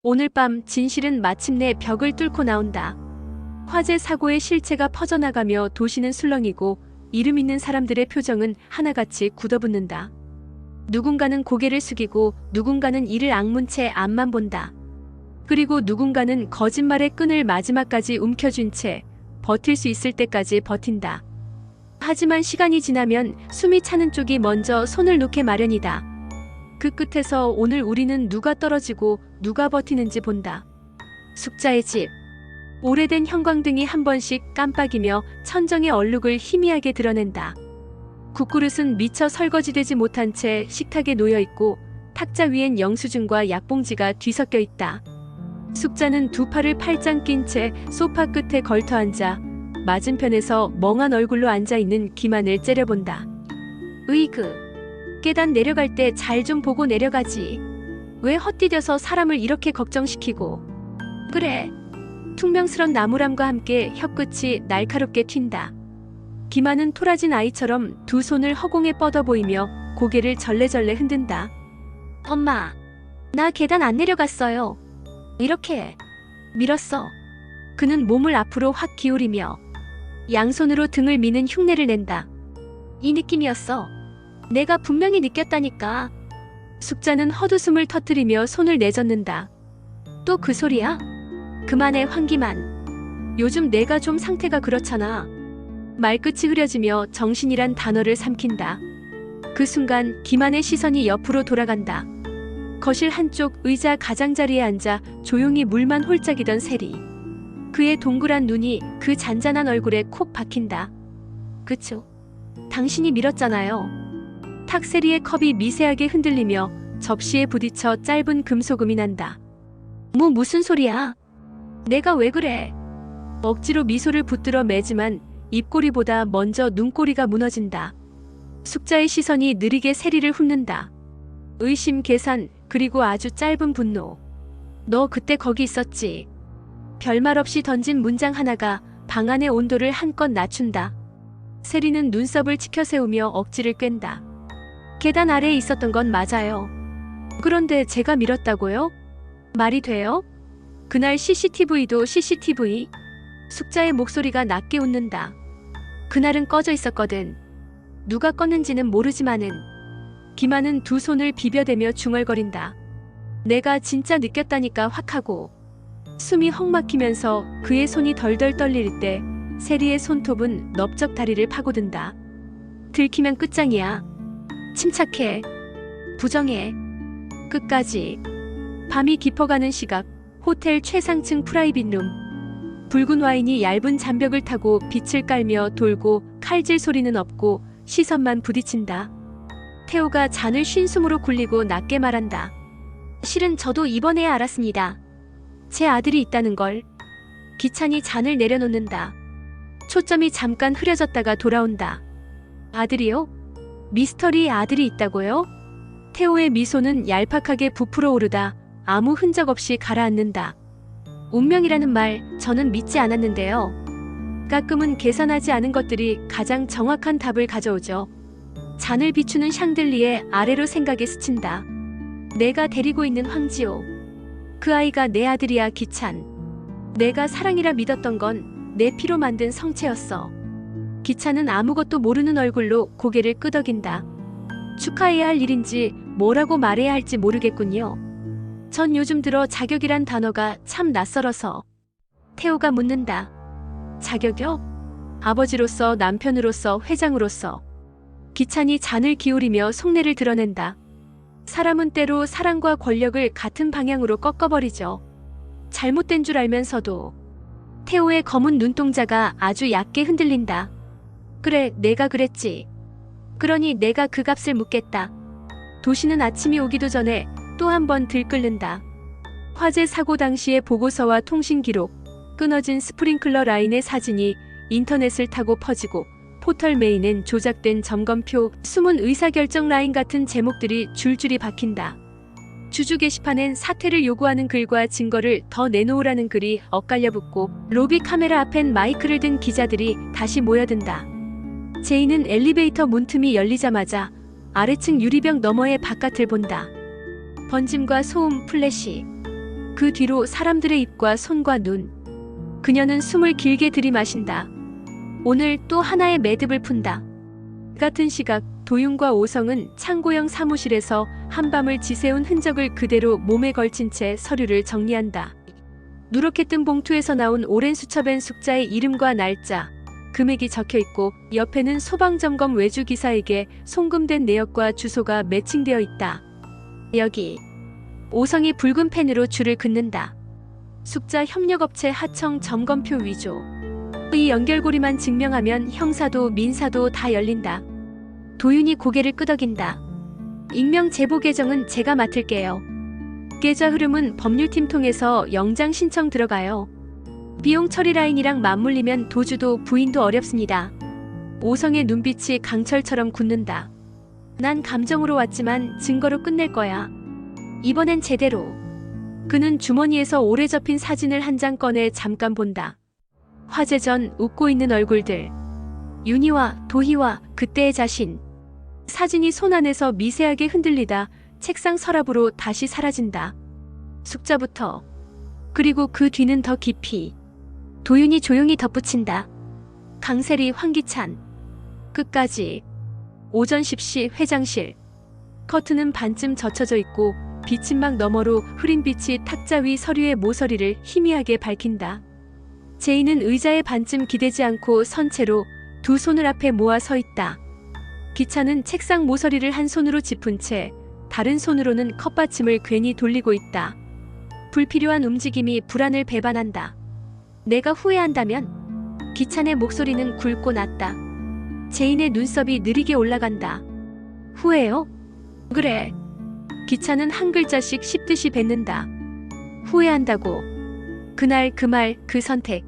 오늘 밤 진실은 마침내 벽을 뚫고 나온다. 화재 사고의 실체가 퍼져나가며 도시는 술렁이고 이름 있는 사람들의 표정은 하나같이 굳어붙는다. 누군가는 고개를 숙이고 누군가는 이를 악문 채 앞만 본다. 그리고 누군가는 거짓말의 끈을 마지막까지 움켜쥔 채 버틸 수 있을 때까지 버틴다. 하지만 시간이 지나면 숨이 차는 쪽이 먼저 손을 놓게 마련이다. 그 끝에서 오늘 우리는 누가 떨어지고 누가 버티는지 본다. 숙자의 집. 오래된 형광등이 한 번씩 깜빡이며 천정의 얼룩을 희미하게 드러낸다. 국그릇은 미처 설거지되지 못한 채 식탁에 놓여있고 탁자 위엔 영수증과 약봉지가 뒤섞여 있다. 숙자는 두 팔을 팔짱 낀 채 소파 끝에 걸터앉아 맞은편에서 멍한 얼굴로 앉아있는 기만을 째려본다. 으이그. 계단 내려갈 때 잘 좀 보고 내려가지. 왜 헛디뎌서 사람을 이렇게 걱정시키고. 그래. 퉁명스런 나무람과 함께 혀끝이 날카롭게 튄다. 기만은 토라진 아이처럼 두 손을 허공에 뻗어 보이며 고개를 절레절레 흔든다. 엄마, 나 계단 안 내려갔어요. 이렇게 밀었어. 그는 몸을 앞으로 확 기울이며 양손으로 등을 미는 흉내를 낸다. 이 느낌이었어. 내가 분명히 느꼈다니까. 숙자는 헛웃음을 터뜨리며 손을 내젓는다. 또 그 소리야? 그만해 황기만. 요즘 내가 좀 상태가 그렇잖아. 말끝이 흐려지며 정신이란 단어를 삼킨다. 그 순간 기만의 시선이 옆으로 돌아간다. 거실 한쪽 의자 가장자리에 앉아 조용히 물만 홀짝이던 세리. 그의 동그란 눈이 그 잔잔한 얼굴에 콕 박힌다. 그쵸? 당신이 밀었잖아요. 탁세리의 컵이 미세하게 흔들리며 접시에 부딪혀 짧은 금소금이 난다. 무슨 소리야? 내가 왜 그래? 억지로 미소를 붙들어 매지만 입꼬리보다 먼저 눈꼬리가 무너진다. 숙자의 시선이 느리게 세리를 훑는다. 의심, 계산, 그리고 아주 짧은 분노. 너 그때 거기 있었지. 별말 없이 던진 문장 하나가 방 안의 온도를 한껏 낮춘다. 세리는 눈썹을 치켜세우며 억지를 꿰다. 계단 아래에 있었던 건 맞아요. 그런데 제가 밀었다고요? 말이 돼요? 그날 CCTV도 CCTV. 숙자의 목소리가 낮게 웃는다. 그날은 꺼져 있었거든. 누가 껐는지는 모르지만은. 기만은 두 손을 비벼대며 중얼거린다. 내가 진짜 느꼈다니까 확 하고. 숨이 헉 막히면서 그의 손이 덜덜 떨릴 때 세리의 손톱은 넓적 다리를 파고든다. 들키면 끝장이야. 침착해. 부정해. 끝까지. 밤이 깊어가는 시각. 호텔 최상층 프라이빗룸. 붉은 와인이 얇은 잔벽을 타고 빛을 깔며 돌고 칼질 소리는 없고 시선만 부딪힌다. 태호가 잔을 쉰 숨으로 굴리고 낮게 말한다. 실은 저도 이번에야 알았습니다. 제 아들이 있다는 걸. 기찬이 잔을 내려놓는다. 초점이 잠깐 흐려졌다가 돌아온다. 아들이요? 미스터리 아들이 있다고요? 태호의 미소는 얄팍하게 부풀어 오르다 아무 흔적 없이 가라앉는다. 운명이라는 말 저는 믿지 않았는데요. 가끔은 계산하지 않은 것들이 가장 정확한 답을 가져오죠. 잔을 비추는 샹들리에 아래로 생각에 스친다. 내가 데리고 있는 황지호. 그 아이가 내 아들이야 기찬. 내가 사랑이라 믿었던 건 내 피로 만든 성체였어. 기찬은 아무것도 모르는 얼굴로 고개를 끄덕인다. 축하해야 할 일인지 뭐라고 말해야 할지 모르겠군요. 전 요즘 들어 자격이란 단어가 참 낯설어서. 태호가 묻는다. 자격이요? 아버지로서, 남편으로서, 회장으로서. 기찬이 잔을 기울이며 속내를 드러낸다. 사람은 때로 사랑과 권력을 같은 방향으로 꺾어버리죠. 잘못된 줄 알면서도. 태호의 검은 눈동자가 아주 얕게 흔들린다. 그래, 내가 그랬지. 그러니 내가 그 값을 묻겠다. 도시는 아침이 오기도 전에 또 한 번 들끓는다. 화재 사고 당시의 보고서와 통신 기록, 끊어진 스프링클러 라인의 사진이 인터넷을 타고 퍼지고 포털 메인엔 조작된 점검표, 숨은 의사결정 라인 같은 제목들이 줄줄이 박힌다. 주주 게시판엔 사퇴를 요구하는 글과 증거를 더 내놓으라는 글이 엇갈려 붙고 로비 카메라 앞엔 마이크를 든 기자들이 다시 모여든다. 제이는 엘리베이터 문틈이 열리자마자 아래층 유리벽 너머의 바깥을 본다. 번짐과 소음, 플래시. 그 뒤로 사람들의 입과 손과 눈. 그녀는 숨을 길게 들이마신다. 오늘 또 하나의 매듭을 푼다. 같은 시각 도윤과 오성은 창고형 사무실에서 한밤을 지새운 흔적을 그대로 몸에 걸친 채 서류를 정리한다. 누렇게 뜬 봉투에서 나온 오랜 수첩엔 숙자의 이름과 날짜, 금액이 적혀있고 옆에는 소방점검 외주기사에게 송금된 내역과 주소가 매칭되어 있다. 여기. 오성이 붉은 펜으로 줄을 긋는다. 숙자 협력업체 하청 점검표 위조. 이 연결고리만 증명하면 형사도 민사도 다 열린다. 도윤이 고개를 끄덕인다. 익명 제보 계정은 제가 맡을게요. 계좌 흐름은 법률팀 통해서 영장 신청 들어가요. 비용 처리 라인이랑 맞물리면 도주도 부인도 어렵습니다. 오성의 눈빛이 강철처럼 굳는다. 난 감정으로 왔지만 증거로 끝낼 거야. 이번엔 제대로. 그는 주머니에서 오래 접힌 사진을 한 장 꺼내 잠깐 본다. 화재 전 웃고 있는 얼굴들. 윤희와 도희와 그때의 자신. 사진이 손 안에서 미세하게 흔들리다 책상 서랍으로 다시 사라진다. 숙자부터. 그리고 그 뒤는 더 깊이. 도윤이 조용히 덧붙인다. 강세리, 황기찬. 끝까지. 오전 10시 회장실. 커튼은 반쯤 젖혀져 있고 비침막 너머로 흐린 빛이 탁자 위 서류의 모서리를 희미하게 밝힌다. 제인은 의자에 반쯤 기대지 않고 선 채로 두 손을 앞에 모아 서 있다. 기찬은 책상 모서리를 한 손으로 짚은 채 다른 손으로는 컵받침을 괜히 돌리고 있다. 불필요한 움직임이 불안을 배반한다. 내가 후회한다면? 기찬의 목소리는 굵고 낮다. 제인의 눈썹이 느리게 올라간다. 후회요? 그래. 기찬은 한 글자씩 씹듯이 뱉는다. 후회한다고. 그날 그 말, 그 선택.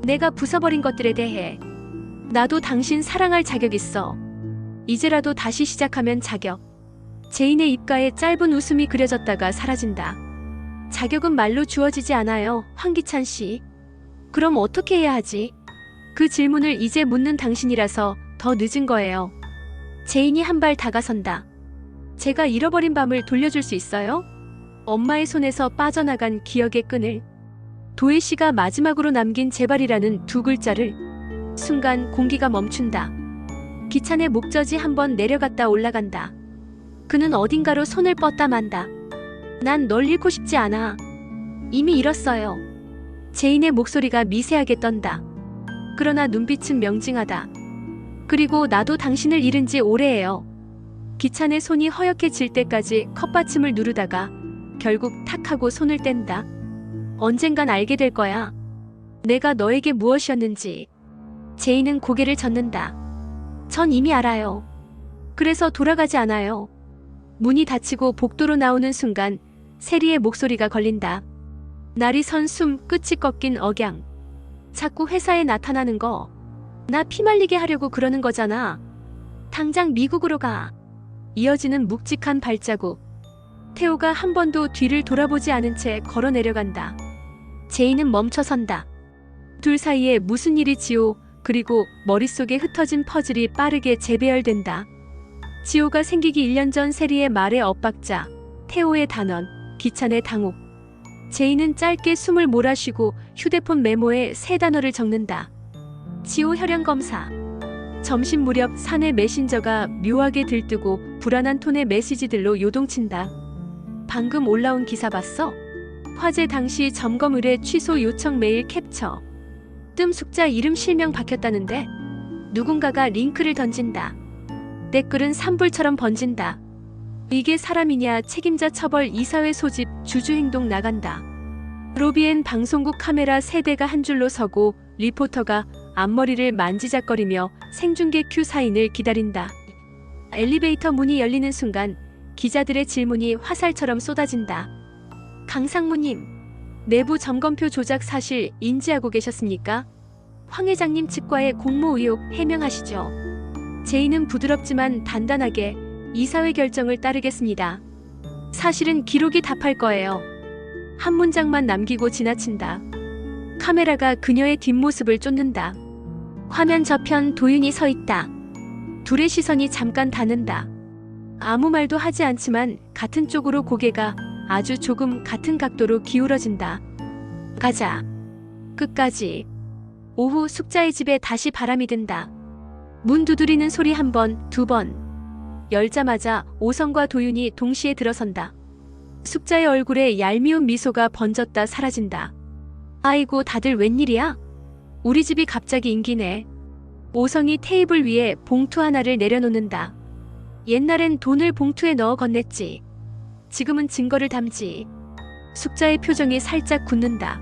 내가 부숴버린 것들에 대해. 나도 당신 사랑할 자격 있어. 이제라도 다시 시작하면 자격. 제인의 입가에 짧은 웃음이 그려졌다가 사라진다. 자격은 말로 주어지지 않아요, 황기찬 씨. 그럼 어떻게 해야 하지? 그 질문을 이제 묻는 당신이라서 더 늦은 거예요. 제인이 한 발 다가선다. 제가 잃어버린 밤을 돌려줄 수 있어요? 엄마의 손에서 빠져나간 기억의 끈을. 도희 씨가 마지막으로 남긴 제발이라는 두 글자를. 순간 공기가 멈춘다. 기찬의 목젖이 한번 내려갔다 올라간다. 그는 어딘가로 손을 뻗다 만다. 난 널 잃고 싶지 않아. 이미 잃었어요. 제인의 목소리가 미세하게 떤다. 그러나 눈빛은 명징하다. 그리고 나도 당신을 잃은 지 오래예요. 기찬의 손이 허옇게질 때까지 컵받침을 누르다가 결국 탁 하고 손을 뗀다. 언젠간 알게 될 거야. 내가 너에게 무엇이었는지. 제인은 고개를 젓는다. 전 이미 알아요. 그래서 돌아가지 않아요. 문이 닫히고 복도로 나오는 순간 세리의 목소리가 걸린다. 날이 선 숨 끝이 꺾인 억양. 자꾸 회사에 나타나는 거. 나 피말리게 하려고 그러는 거잖아. 당장 미국으로 가. 이어지는 묵직한 발자국. 태호가 한 번도 뒤를 돌아보지 않은 채 걸어 내려간다. 제인은 멈춰선다. 둘 사이에 무슨 일이 지오. 그리고 머릿속에 흩어진 퍼즐이 빠르게 재배열된다. 지호가 생기기 1년 전 세리의 말에 엇박자, 태호의 단언, 기찬의 당혹. 제인은 짧게 숨을 몰아쉬고 휴대폰 메모에 세 단어를 적는다. 지호 혈연 검사. 점심 무렵 사내 메신저가 묘하게 들뜨고 불안한 톤의 메시지들로 요동친다. 방금 올라온 기사 봤어? 화재 당시 점검 의뢰 취소 요청 메일 캡처. 뜸 숙자 이름 실명 박혔다는데? 누군가가 링크를 던진다. 댓글은 산불처럼 번진다. 이게 사람이냐 책임자 처벌 이사회 소집 주주행동 나간다. 로비엔 방송국 카메라 3대가 한 줄로 서고 리포터가 앞머리를 만지작거리며 생중계 큐 사인을 기다린다. 엘리베이터 문이 열리는 순간 기자들의 질문이 화살처럼 쏟아진다. 강상무님, 내부 점검표 조작 사실 인지하고 계셨습니까? 황 회장님 측과의 공모 의혹 해명하시죠. 제인은 부드럽지만 단단하게 이사회 결정을 따르겠습니다. 사실은 기록이 답할 거예요. 한 문장만 남기고 지나친다. 카메라가 그녀의 뒷모습을 쫓는다. 화면 저편 도윤이 서 있다. 둘의 시선이 잠깐 닿는다. 아무 말도 하지 않지만 같은 쪽으로 고개가 아주 조금 같은 각도로 기울어진다. 가자. 끝까지. 오후 숙자의 집에 다시 바람이 든다. 문 두드리는 소리 한 번, 두 번. 열자마자 오성과 도윤이 동시에 들어선다. 숙자의 얼굴에 얄미운 미소가 번졌다 사라진다. 아이고 다들 웬일이야? 우리 집이 갑자기 인기네. 오성이 테이블 위에 봉투 하나를 내려놓는다. 옛날엔 돈을 봉투에 넣어 건넸지. 지금은 증거를 담지. 숙자의 표정이 살짝 굳는다.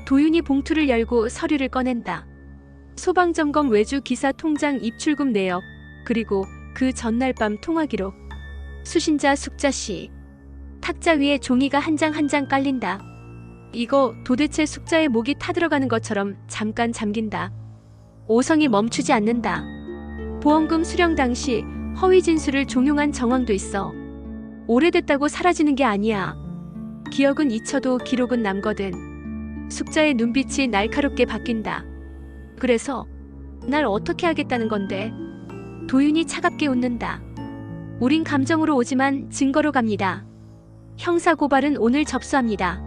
도윤이 봉투를 열고 서류를 꺼낸다. 소방점검 외주 기사 통장 입출금 내역, 그리고 그 전날 밤 통화 기록. 수신자 숙자씨. 탁자 위에 종이가 한 장 한 장 깔린다. 이거 도대체 숙자의 목이 타들어가는 것처럼 잠깐 잠긴다. 오성이 멈추지 않는다. 보험금 수령 당시 허위 진술을 종용한 정황도 있어. 오래됐다고 사라지는 게 아니야. 기억은 잊혀도 기록은 남거든. 숙자의 눈빛이 날카롭게 바뀐다. 그래서 날 어떻게 하겠다는 건데? 도윤이 차갑게 웃는다. 우린 감정으로 오지만 증거로 갑니다. 형사고발은 오늘 접수합니다.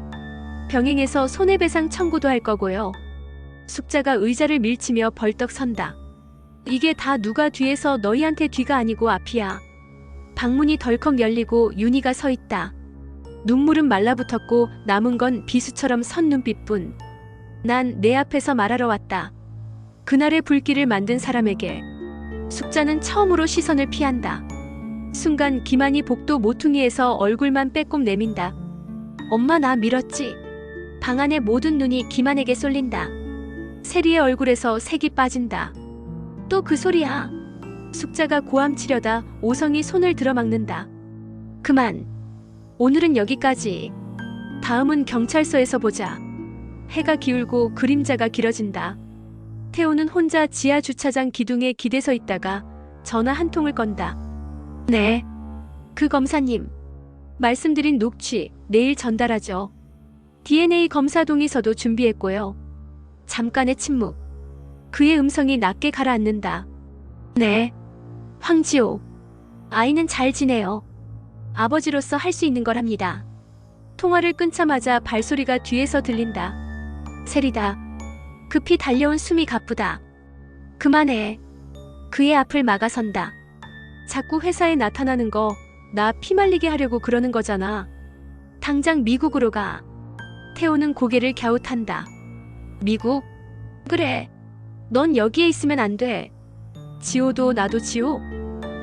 병행해서 손해배상 청구도 할 거고요. 숙자가 의자를 밀치며 벌떡 선다. 이게 다 누가 뒤에서 너희한테 뒤가 아니고 앞이야. 방문이 덜컥 열리고 윤희가 서 있다. 눈물은 말라붙었고 남은 건 비수처럼 선 눈빛뿐. 난 내 앞에서 말하러 왔다. 그날의 불길을 만든 사람에게. 숙자는 처음으로 시선을 피한다. 순간 기만이 복도 모퉁이에서 얼굴만 빼꼼 내민다. 엄마 나 밀었지? 방 안의 모든 눈이 기만에게 쏠린다. 세리의 얼굴에서 색이 빠진다. 또 그 소리야. 숙자가 고함치려다 오성이 손을 들어막는다. 그만. 오늘은 여기까지. 다음은 경찰서에서 보자. 해가 기울고 그림자가 길어진다. 태호는 혼자 지하 주차장 기둥에 기대서 있다가 전화 한 통을 건다. 네. 그 검사님. 말씀드린 녹취 내일 전달하죠. DNA 검사 동의서도 준비했고요. 잠깐의 침묵. 그의 음성이 낮게 가라앉는다. 네. 황지호. 아이는 잘 지내요. 아버지로서 할 수 있는 걸 합니다. 통화를 끊자마자 발소리가 뒤에서 들린다. 세리다. 급히 달려온 숨이 가쁘다. 그만해. 그의 앞을 막아선다. 자꾸 회사에 나타나는 거 나 피말리게 하려고 그러는 거잖아. 당장 미국으로 가. 태호는 고개를 갸웃한다. 미국? 그래. 넌 여기에 있으면 안 돼. 지호도 나도 지호?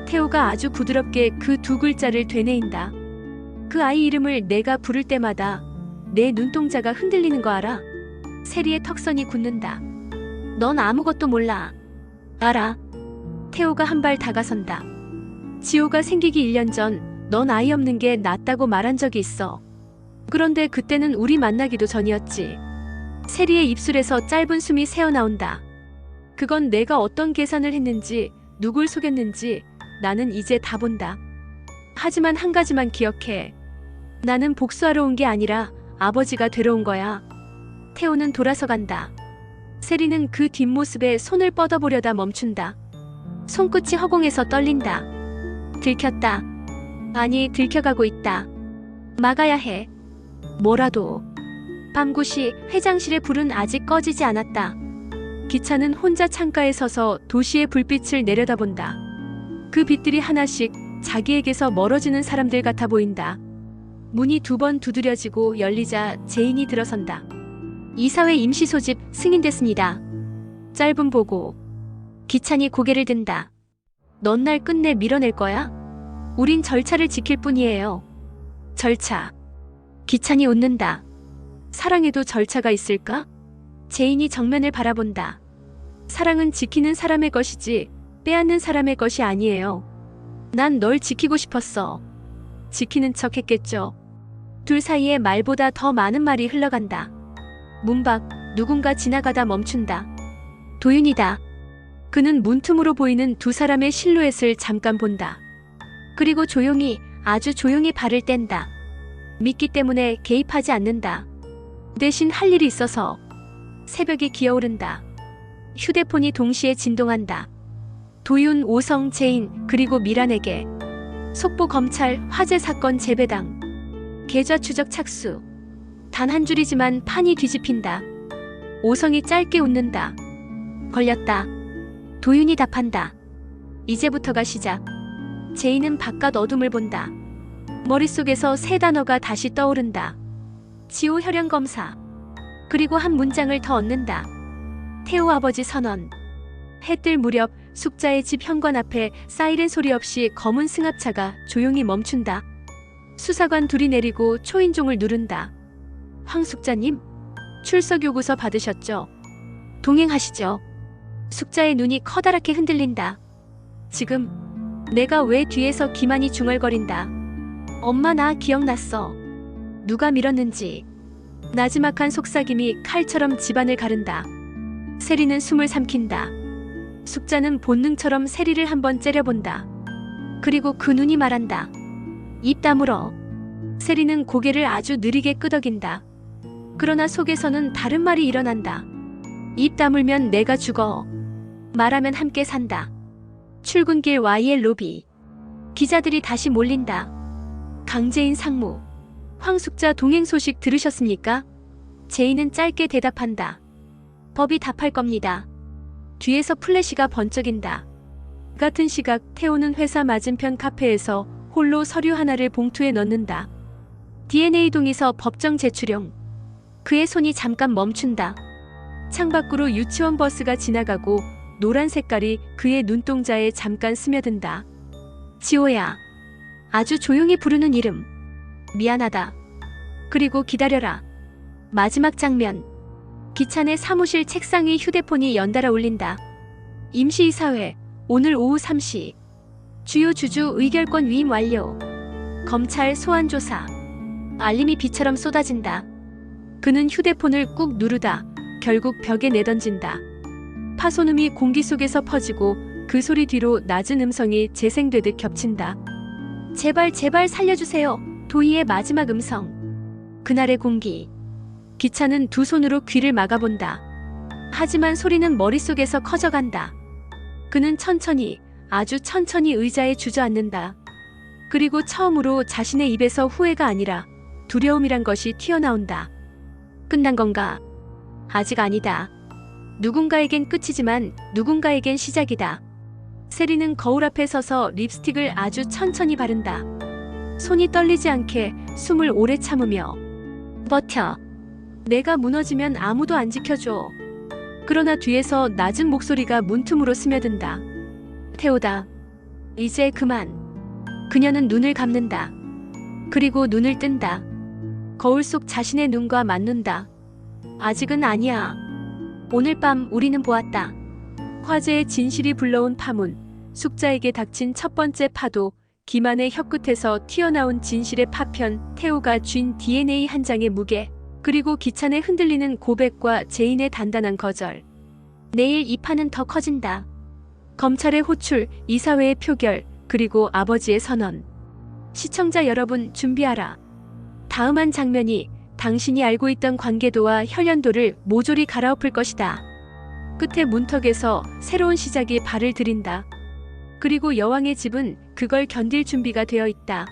태호가 아주 부드럽게 그 두 글자를 되뇌인다. 그 아이 이름을 내가 부를 때마다 내 눈동자가 흔들리는 거 알아? 세리의 턱선이 굳는다. 넌 아무것도 몰라. 알아. 태호가 한 발 다가선다. 지호가 생기기 1년 전 넌 아이 없는 게 낫다고 말한 적이 있어. 그런데 그때는 우리 만나기도 전이었지. 세리의 입술에서 짧은 숨이 새어나온다. 그건 내가 어떤 계산을 했는지, 누굴 속였는지 나는 이제 다 본다. 하지만 한 가지만 기억해. 나는 복수하러 온 게 아니라 아버지가 되러 온 거야. 태호는 돌아서 간다. 세리는 그 뒷모습에 손을 뻗어보려다 멈춘다. 손끝이 허공에서 떨린다. 들켰다. 아니, 들켜가고 있다. 막아야 해. 뭐라도. 밤 9시 회장실의 불은 아직 꺼지지 않았다. 기차는 혼자 창가에 서서 도시의 불빛을 내려다본다. 그 빛들이 하나씩 자기에게서 멀어지는 사람들 같아 보인다. 문이 2번 두드려지고 열리자 제인이 들어선다. 이사회 임시 소집 승인됐습니다. 짧은 보고. 기찬이 고개를 든다. 넌 날 끝내 밀어낼 거야? 우린 절차를 지킬 뿐이에요. 절차. 기찬이 웃는다. 사랑에도 절차가 있을까? 제인이 정면을 바라본다. 사랑은 지키는 사람의 것이지 빼앗는 사람의 것이 아니에요. 난 널 지키고 싶었어. 지키는 척 했겠죠. 둘 사이에 말보다 더 많은 말이 흘러간다. 문 밖 누군가 지나가다 멈춘다. 도윤이다. 그는 문틈으로 보이는 두 사람의 실루엣을 잠깐 본다. 그리고 조용히, 아주 조용히 발을 뗀다. 믿기 때문에 개입하지 않는다. 대신 할 일이 있어서. 새벽이 기어오른다. 휴대폰이 동시에 진동한다. 도윤, 오성, 제인, 그리고 미란에게. 속보 검찰 화재 사건 재배당. 계좌 추적 착수. 단 한 줄이지만 판이 뒤집힌다. 오성이 짧게 웃는다. 걸렸다. 도윤이 답한다. 이제부터가 시작. 제이는 바깥 어둠을 본다. 머릿속에서 세 단어가 다시 떠오른다. 지호 혈연 검사. 그리고 한 문장을 더 얻는다. 태호 아버지 선언. 해 뜰 무렵 숙자의 집 현관 앞에 사이렌 소리 없이 검은 승합차가 조용히 멈춘다. 수사관 둘이 내리고 초인종을 누른다. 황 숙자님, 출석 요구서 받으셨죠? 동행하시죠. 숙자의 눈이 커다랗게 흔들린다. 지금 내가 왜 뒤에서 기만이 중얼거린다. 엄마 나 기억났어. 누가 밀었는지. 나지막한 속삭임이 칼처럼 집안을 가른다. 세리는 숨을 삼킨다. 숙자는 본능처럼 세리를 한번 째려본다. 그리고 그 눈이 말한다. 입 다물어. 세리는 고개를 아주 느리게 끄덕인다. 그러나 속에서는 다른 말이 일어난다. 입 다물면 내가 죽어. 말하면 함께 산다. 출근길 YL 로비. 기자들이 다시 몰린다. 강재인 상무. 황숙자 동행 소식 들으셨습니까? 제이는 짧게 대답한다. 법이 답할 겁니다. 뒤에서 플래시가 번쩍인다. 같은 시각 태호는 회사 맞은편 카페에서 홀로 서류 하나를 봉투에 넣는다. DNA 동의서 법정 제출용. 그의 손이 잠깐 멈춘다. 창밖으로 유치원 버스가 지나가고 노란 색깔이 그의 눈동자에 잠깐 스며든다. 지호야. 아주 조용히 부르는 이름. 미안하다. 그리고 기다려라. 마지막 장면. 기차 내 사무실 책상 위 휴대폰이 연달아 울린다. 임시이사회. 오늘 오후 3시. 주요 주주 의결권 위임 완료. 검찰 소환 조사. 알림이 비처럼 쏟아진다. 그는 휴대폰을 꾹 누르다 결국 벽에 내던진다. 파손음이 공기 속에서 퍼지고 그 소리 뒤로 낮은 음성이 재생되듯 겹친다. 제발 제발 살려주세요. 도희의 마지막 음성. 그날의 공기. 기차는 두 손으로 귀를 막아본다. 하지만 소리는 머릿속에서 커져간다. 그는 천천히, 아주 천천히 의자에 주저앉는다. 그리고 처음으로 자신의 입에서 후회가 아니라 두려움이란 것이 튀어나온다. 끝난 건가? 아직 아니다. 누군가에겐 끝이지만 누군가에겐 시작이다. 세리는 거울 앞에 서서 립스틱을 아주 천천히 바른다. 손이 떨리지 않게 숨을 오래 참으며. 버텨. 내가 무너지면 아무도 안 지켜줘. 그러나 뒤에서 낮은 목소리가 문틈으로 스며든다. 태호다. 이제 그만. 그녀는 눈을 감는다. 그리고 눈을 뜬다. 거울 속 자신의 눈과 맞는다. 아직은 아니야. 오늘 밤 우리는 보았다. 화재의 진실이 불러온 파문. 숙자에게 닥친 첫 번째 파도. 기만의 혀끝에서 튀어나온 진실의 파편. 태호가 쥔 DNA 한 장의 무게. 그리고 기차 내 흔들리는 고백과 제인의 단단한 거절. 내일 이 판은 더 커진다. 검찰의 호출, 이사회의 표결, 그리고 아버지의 선언. 시청자 여러분 준비하라. 다음 한 장면이 당신이 알고 있던 관계도와 혈연도를 모조리 갈아엎을 것이다. 끝에 문턱에서 새로운 시작이 발을 들인다. 그리고 여왕의 집은 그걸 견딜 준비가 되어 있다.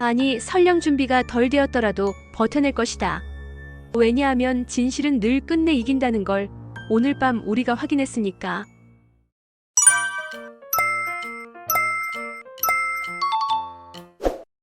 아니, 설령 준비가 덜 되었더라도 버텨낼 것이다. 왜냐하면 진실은 늘 끝내 이긴다는 걸 오늘 밤 우리가 확인했으니까.